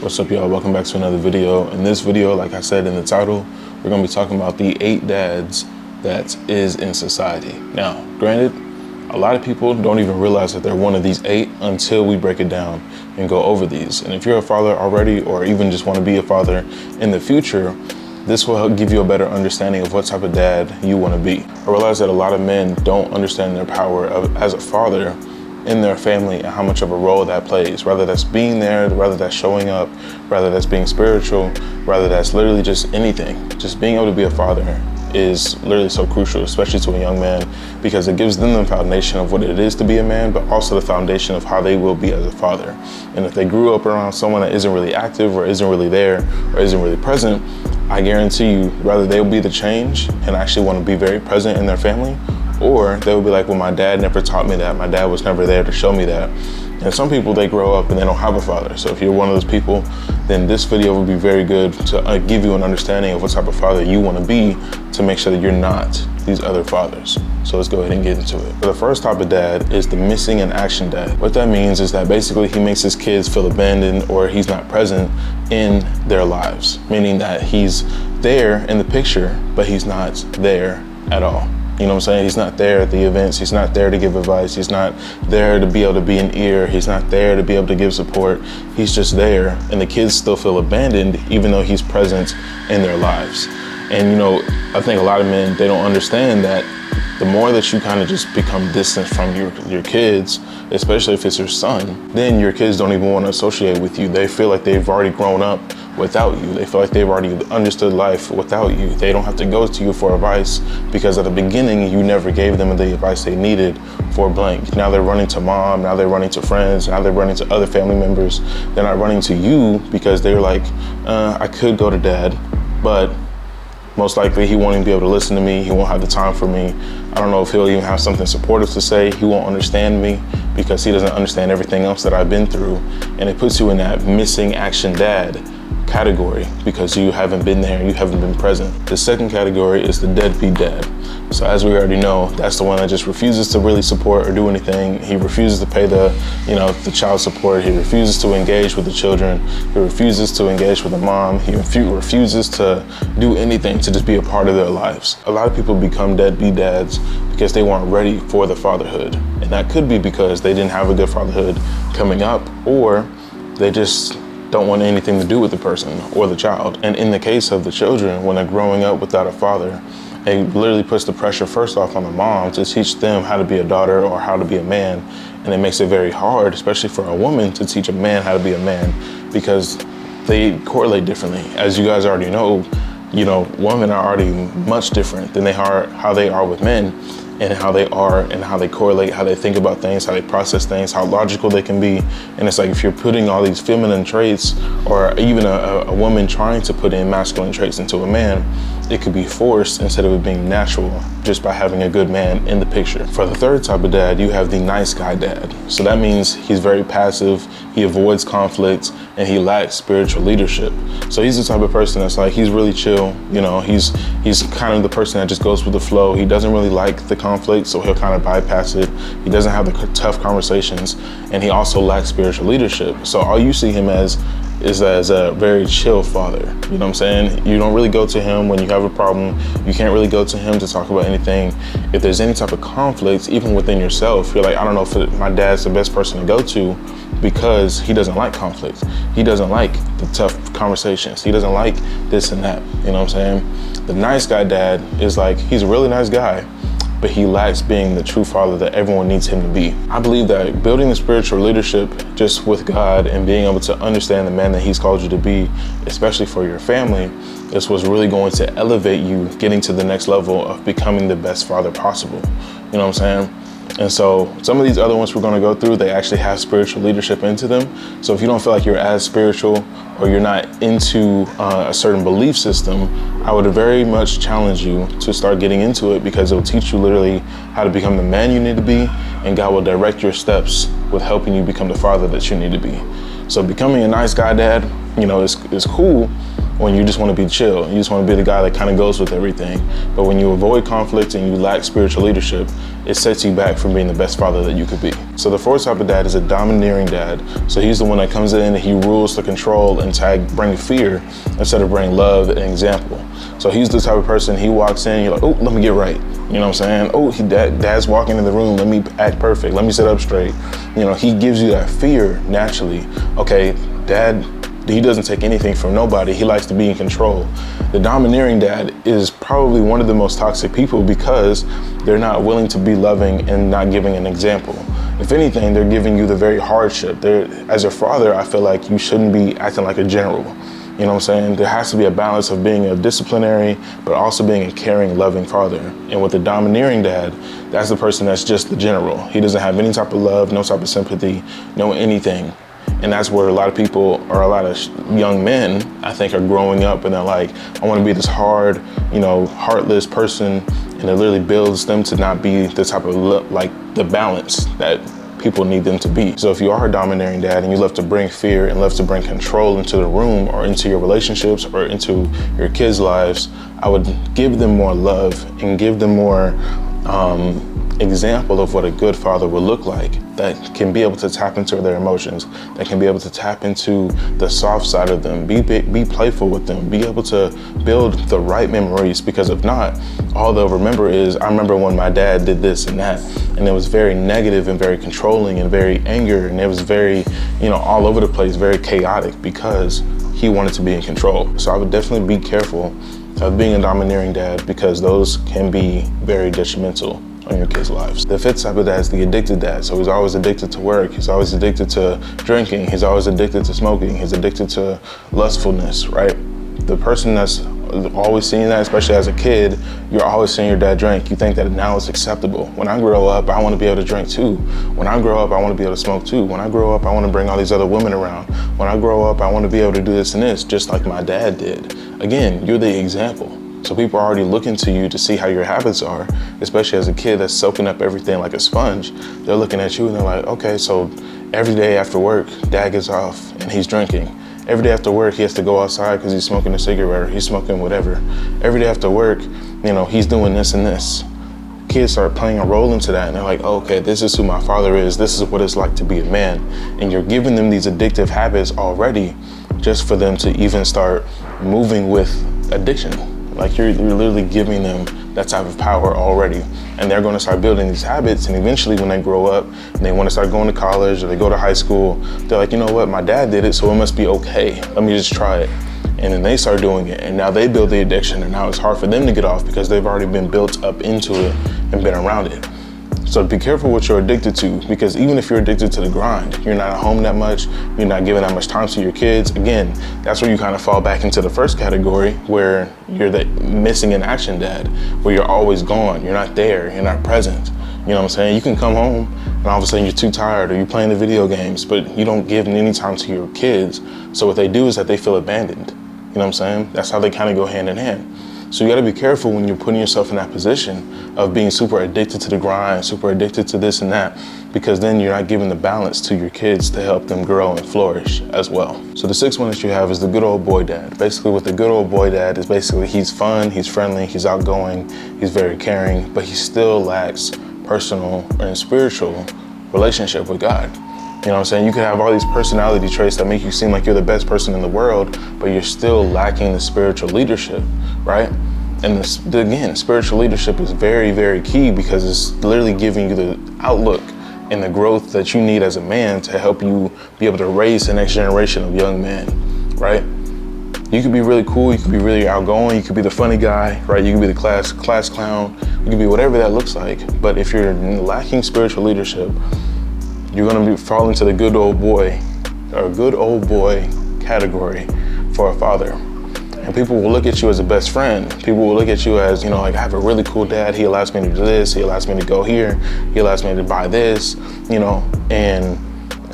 What's up, y'all? Welcome back to another video. In this video, like I said in the title, we're gonna be talking about the 8 dads that is in society. Now, granted, a lot of people don't even realize that they're one of these 8 until we break it down and go over these. And if you're a father already, or even just want to be a father in the future, this will help give you a better understanding of what type of dad you want to be. I realize that a lot of men don't understand their power as a father in their family and how much of a role that plays, whether that's being there, whether that's showing up, whether that's being spiritual, whether that's literally just anything. Just being able to be a father is literally so crucial, especially to a young man, because it gives them the foundation of what it is to be a man, but also the foundation of how they will be as a father. And if they grew up around someone that isn't really active or isn't really there or isn't really present, I guarantee you, whether they'll be the change and actually want to be very present in their family, or they would be like, well, my dad never taught me that. My dad was never there to show me that. And some people, they grow up and they don't have a father. So if you're one of those people, then this video would be very good to give you an understanding of what type of father you want to be, to make sure that you're not these other fathers. So let's go ahead and get into it. So the first type of dad is the missing in action dad. What that means is that basically he makes his kids feel abandoned, or he's not present in their lives, meaning that he's there in the picture, but he's not there at all. You know what I'm saying? He's not there at the events. He's not there to give advice. He's not there to be able to be an ear. He's not there to be able to give support. He's just there. And the kids still feel abandoned, even though he's present in their lives. And, you know, I think a lot of men, they don't understand that the more that you kind of just become distant from your kids, especially if it's your son, then your kids don't even want to associate with you. They feel like they've already grown up without you. They feel like they've already understood life without you. They don't have to go to you for advice, because at the beginning, you never gave them the advice they needed for blank. Now they're running to mom, now they're running to friends, now they're running to other family members. They're not running to you because they're like, I could go to dad, but most likely he won't even be able to listen to me. He won't have the time for me. I don't know if he'll even have something supportive to say. He won't understand me because he doesn't understand everything else that I've been through. And it puts you in that missing action dad category because you haven't been there, you haven't been present. The second category is the deadbeat dad. So as we already know, that's the one that just refuses to really support or do anything. He refuses to pay the child support. He refuses to engage with the children. He refuses to engage with the mom. He refuses to do anything to just be a part of their lives. A lot of people become deadbeat dads because they weren't ready for the fatherhood. And that could be because they didn't have a good fatherhood coming up, or they just don't want anything to do with the person or the child. And in the case of the children, when they're growing up without a father, it literally puts the pressure first off on the mom to teach them how to be a daughter or how to be a man. And it makes it very hard, especially for a woman, to teach a man how to be a man, because they correlate differently. As you guys already know, women are already much different than they are how they are with men, and how they are and how they correlate, how they think about things, how they process things, how logical they can be. And it's like, if you're putting all these feminine traits, or even a woman trying to put in masculine traits into a man, it could be forced instead of it being natural, just by having a good man in the picture. For the third type of dad, you have the nice guy dad. So that means he's very passive, he avoids conflict, and he lacks spiritual leadership. So he's the type of person that's like, he's really chill, he's kind of the person that just goes with the flow. He doesn't really like the conflict, so he'll kind of bypass it. He doesn't have the tough conversations, and he also lacks spiritual leadership. So all you see him as is as a very chill father. You know what I'm saying? You don't really go to him when you have a problem. You can't really go to him to talk about anything. If there's any type of conflict, even within yourself, you're like, I don't know if my dad's the best person to go to, because he doesn't like conflict. He doesn't like the tough conversations. He doesn't like this and that. You know what I'm saying? The nice guy dad is like, he's a really nice guy, but he lacks being the true father that everyone needs him to be. I believe that building the spiritual leadership just with God and being able to understand the man that he's called you to be, especially for your family, is what's really going to elevate you, getting to the next level of becoming the best father possible. You know what I'm saying? And so some of these other ones we're going to go through, they actually have spiritual leadership into them. So if you don't feel like you're as spiritual, or you're not into a certain belief system, I would very much challenge you to start getting into it, because it will teach you literally how to become the man you need to be, and God will direct your steps with helping you become the father that you need to be. So becoming a nice guy dad, is cool, when you just want to be chill. You just want to be the guy that kind of goes with everything. But when you avoid conflict and you lack spiritual leadership, it sets you back from being the best father that you could be. So the fourth type of dad is a domineering dad. So he's the one that comes in and he rules to control and to bring fear instead of bring love and example. So he's the type of person, he walks in, you're like, oh, let me get right. You know what I'm saying? Oh, dad's walking in the room, let me act perfect, let me sit up straight. You know, he gives you that fear naturally. Okay, dad, he doesn't take anything from nobody. He likes to be in control. The domineering dad is probably one of the most toxic people because they're not willing to be loving and not giving an example. If anything, they're giving you the very hardship. As a father, I feel like you shouldn't be acting like a general. You know what I'm saying? There has to be a balance of being a disciplinary, but also being a caring, loving father. And with the domineering dad, that's the person that's just the general. He doesn't have any type of love, no type of sympathy, no anything. And that's where a lot of people, or a lot of young men, I think, are growing up and they're like, I want to be this hard, heartless person. And it literally builds them to not be the type of, the balance that people need them to be. So if you are a domineering dad and you love to bring fear and love to bring control into the room or into your relationships or into your kids' lives, I would give them more love and give them more example of what a good father would look like, that can be able to tap into their emotions, that can be able to tap into the soft side of them, be playful with them, be able to build the right memories, because if not, all they'll remember is, I remember when my dad did this and that, and it was very negative and very controlling and very anger, and it was very, all over the place, very chaotic because he wanted to be in control. So I would definitely be careful of being a domineering dad because those can be very detrimental on your kids' lives. The fifth type of dad is the addicted dad. So he's always addicted to work. He's always addicted to drinking. He's always addicted to smoking. He's addicted to lustfulness, right? The person that's always seeing that, especially as a kid, you're always seeing your dad drink. You think that now it's acceptable. When I grow up, I want to be able to drink too. When I grow up, I want to be able to smoke too. When I grow up, I want to bring all these other women around. When I grow up, I want to be able to do this and this, just like my dad did. Again, you're the example. So people are already looking to you to see how your habits are, especially as a kid that's soaking up everything like a sponge. They're looking at you and they're like, okay, so every day after work, dad gets off and he's drinking. Every day after work, he has to go outside because he's smoking a cigarette or he's smoking whatever. Every day after work, he's doing this and this. Kids start playing a role into that and they're like, oh, okay, this is who my father is. This is what it's like to be a man. And you're giving them these addictive habits already just for them to even start moving with addiction. Like you're literally giving them that type of power already. And they're going to start building these habits. And eventually when they grow up and they want to start going to college or they go to high school, they're like, you know what, my dad did it, so it must be okay. Let me just try it. And then they start doing it. And now they build the addiction. And now it's hard for them to get off because they've already been built up into it and been around it. So be careful what you're addicted to, because even if you're addicted to the grind, you're not at home that much, you're not giving that much time to your kids. Again, that's where you kind of fall back into the first category where you're the missing in action dad, where you're always gone, you're not there, you're not present. You know what I'm saying? You can come home and all of a sudden you're too tired or you're playing the video games, but you don't give any time to your kids. So what they do is that they feel abandoned. You know what I'm saying? That's how they kind of go hand in hand. So you gotta be careful when you're putting yourself in that position of being super addicted to the grind, super addicted to this and that, because then you're not giving the balance to your kids to help them grow and flourish as well. So the sixth one that you have is the good old boy dad. Basically what the good old boy dad is, basically he's fun, he's friendly, he's outgoing, he's very caring, but he still lacks personal and spiritual relationship with God. You know what I'm saying? You could have all these personality traits that make you seem like you're the best person in the world, but you're still lacking the spiritual leadership, right? And again, spiritual leadership is very, very key because it's literally giving you the outlook and the growth that you need as a man to help you be able to raise the next generation of young men, right? You could be really cool, you could be really outgoing, you could be the funny guy, right? You could be the class clown, you could be whatever that looks like. But if you're lacking spiritual leadership, you're gonna fall into the good old boy category for a father. And people will look at you as a best friend. People will look at you as, like, I have a really cool dad. He allows me to do this. He allows me to go here. He allows me to buy this, and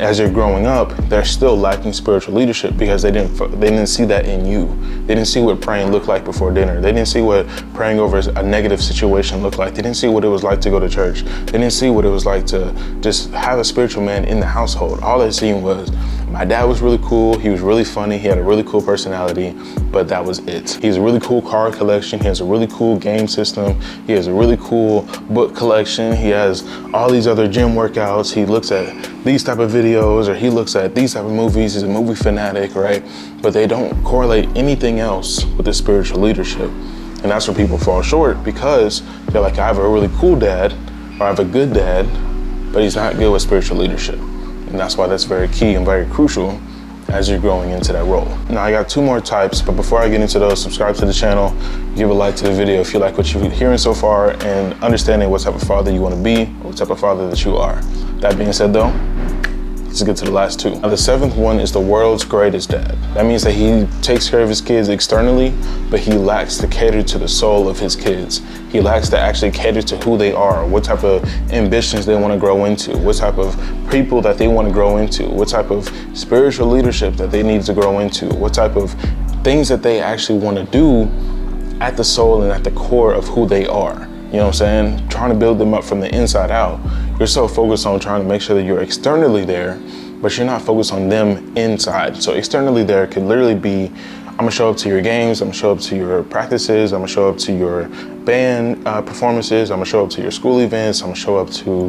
as you're growing up, they're still lacking spiritual leadership because they didn't see that in you. They didn't see what praying looked like before dinner. They didn't see what praying over a negative situation looked like. They didn't see what it was like to go to church. They didn't see what it was like to just have a spiritual man in the household. All they seen was my dad was really cool. He was really funny. He had a really cool personality, but that was it. He has a really cool car collection. He has a really cool game system. He has a really cool book collection. He has all these other gym workouts. He looks at these type of videos, or he looks at these type of movies. He's a movie fanatic, right? But they don't correlate anything else with his spiritual leadership. And that's where people fall short, because they're like, I have a really cool dad, or I have a good dad, but he's not good with spiritual leadership. And that's why that's very key and very crucial as you're growing into that role. Now I got 2 more types, but before I get into those, subscribe to the channel, give a like to the video if you like what you're hearing so far, and understanding what type of father you want to be, or what type of father that you are. That being said though, let's get to the last 2. Now the 7th one is the world's greatest dad. That means that he takes care of his kids externally, but he lacks to cater to the soul of his kids. He lacks to actually cater to who they are, what type of ambitions they want to grow into, what type of people that they want to grow into, what type of spiritual leadership that they need to grow into, what type of things that they actually want to do at the soul and at the core of who they are. You know what I'm saying? Trying to build them up from the inside out. You're so focused on trying to make sure that you're externally there, but you're not focused on them inside. So externally there could literally be, I'm gonna show up to your games, I'm gonna show up to your practices, I'm gonna show up to your band performances, I'm gonna show up to your school events, I'm gonna show up to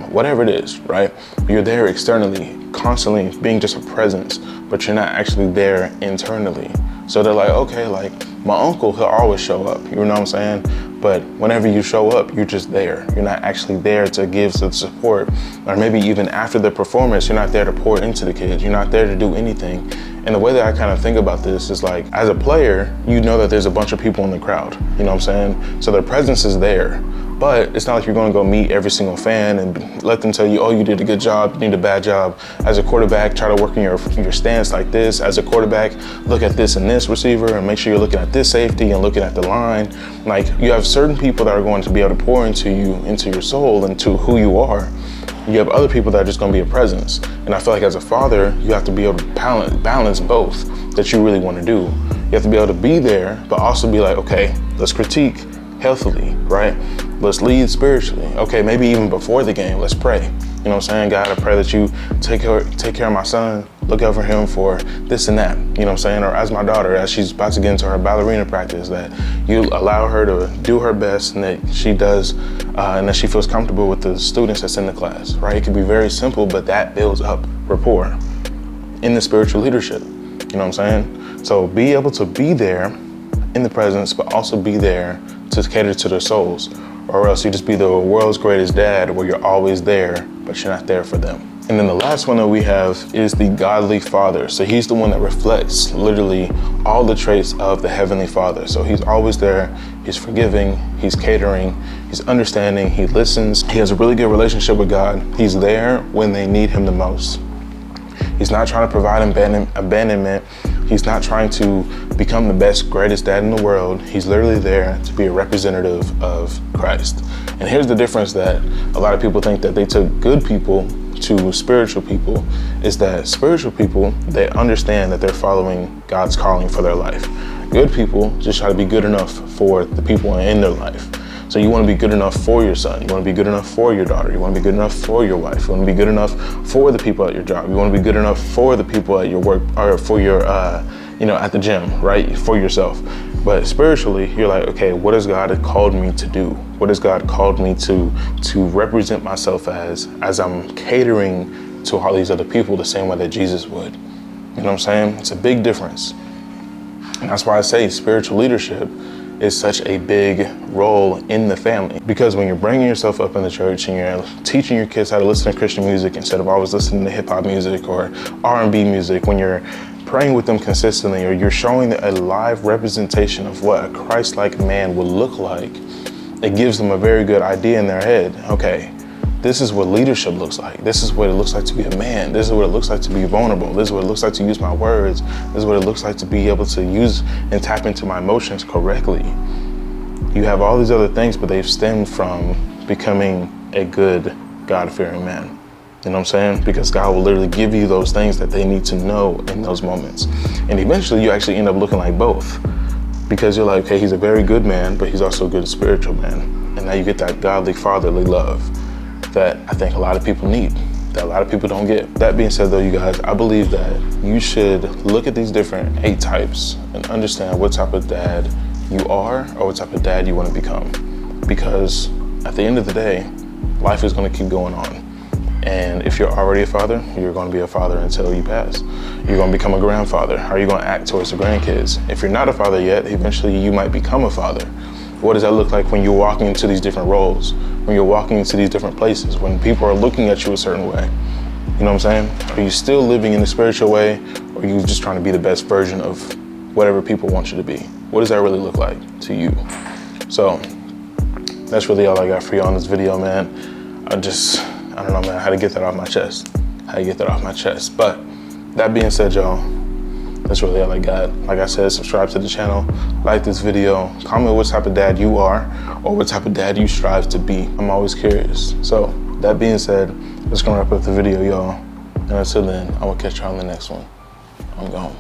whatever it is, right? You're there externally, constantly being just a presence, but you're not actually there internally. So they're like, okay, like my uncle, he'll always show up, you know what I'm saying? But whenever you show up, you're just there. You're not actually there to give the support, or maybe even after the performance, you're not there to pour into the kids. You're not there to do anything. And the way that I kind of think about this is like, as a player, you know that there's a bunch of people in the crowd, you know what I'm saying? So their presence is there, but it's not like you're gonna go meet every single fan and let them tell you, oh, you did a good job, you did a bad job. As a quarterback, try to work in your stance like this. As a quarterback, look at this and this receiver, and make sure you're looking at this safety and looking at the line. Like, you have certain people that are going to be able to pour into you, into your soul, into who you are. You have other people that are just gonna be a presence. And I feel like as a father, you have to be able to balance both that you really wanna do. You have to be able to be there, but also be like, okay, let's critique healthily, right? Let's lead spiritually. Okay, maybe even before the game, let's pray. You know what I'm saying? God, I pray that you take care of my son, look out for him for this and that, you know what I'm saying? Or as my daughter, as she's about to get into her ballerina practice, that you allow her to do her best, and that she does, and that she feels comfortable with the students that's in the class, right? It can be very simple, but that builds up rapport in the spiritual leadership, you know what I'm saying? So be able to be there in the presence, but also be there to cater to their souls, or else you just be the world's greatest dad where you're always there, but you're not there for them. And then the last one that we have is the godly father. So he's the one that reflects literally all the traits of the Heavenly Father. So he's always there, he's forgiving, he's catering, he's understanding, he listens, he has a really good relationship with God. He's there when they need him the most. He's not trying to provide abandonment. He's not trying to become the best, greatest dad in the world. He's literally there to be a representative of Christ. And here's the difference that a lot of people think that they took good people to spiritual people, is that spiritual people, they understand that they're following God's calling for their life. Good people just try to be good enough for the people in their life. So you want to be good enough for your son. You want to be good enough for your daughter. You want to be good enough for your wife. You want to be good enough for the people at your job. You want to be good enough for the people at your work, or for your, at the gym, right? For yourself. But spiritually, you're like, okay, what has God called me to do? What has God called me to represent myself as I'm catering to all these other people the same way that Jesus would? You know what I'm saying? It's a big difference. And that's why I say spiritual leadership is such a big role in the family, because when you're bringing yourself up in the church and you're teaching your kids how to listen to Christian music instead of always listening to hip hop music or R&B music, when you're praying with them consistently, or you're showing a live representation of what a Christ-like man would look like, it gives them a very good idea in their head. Okay, this is what leadership looks like. This is what it looks like to be a man. This is what it looks like to be vulnerable. This is what it looks like to use my words. This is what it looks like to be able to use and tap into my emotions correctly. You have all these other things, but they've stemmed from becoming a good, God-fearing man. You know what I'm saying? Because God will literally give you those things that they need to know in those moments. And eventually you actually end up looking like both, because you're like, okay, he's a very good man, but he's also a good spiritual man. And now you get that godly fatherly love that I think a lot of people need. that a lot of people don't get. That being said though, you guys, I believe that you should look at these different 8 types and understand what type of dad you are or what type of dad you want to become. Because at the end of the day, life is going to keep going on. And if you're already a father, you're going to be a father until you pass. You're going to become a grandfather. How are you going to act towards the grandkids? If you're not a father yet, eventually you might become a father. What does that look like when you're walking into these different roles? When you're walking into these different places? When people are looking at you a certain way? You know what I'm saying? Are you still living in a spiritual way, or are you just trying to be the best version of whatever people want you to be? What does that really look like to you? So that's really all I got for you on this video, man. I don't know, man, how to get that off my chest. But that being said, y'all, that's really all I got. Like I said, subscribe to the channel, like this video, comment what type of dad you are or what type of dad you strive to be. I'm always curious. So that being said, that's gonna wrap up the video, y'all. And until then, I'm gonna catch y'all on the next one. I'm gone.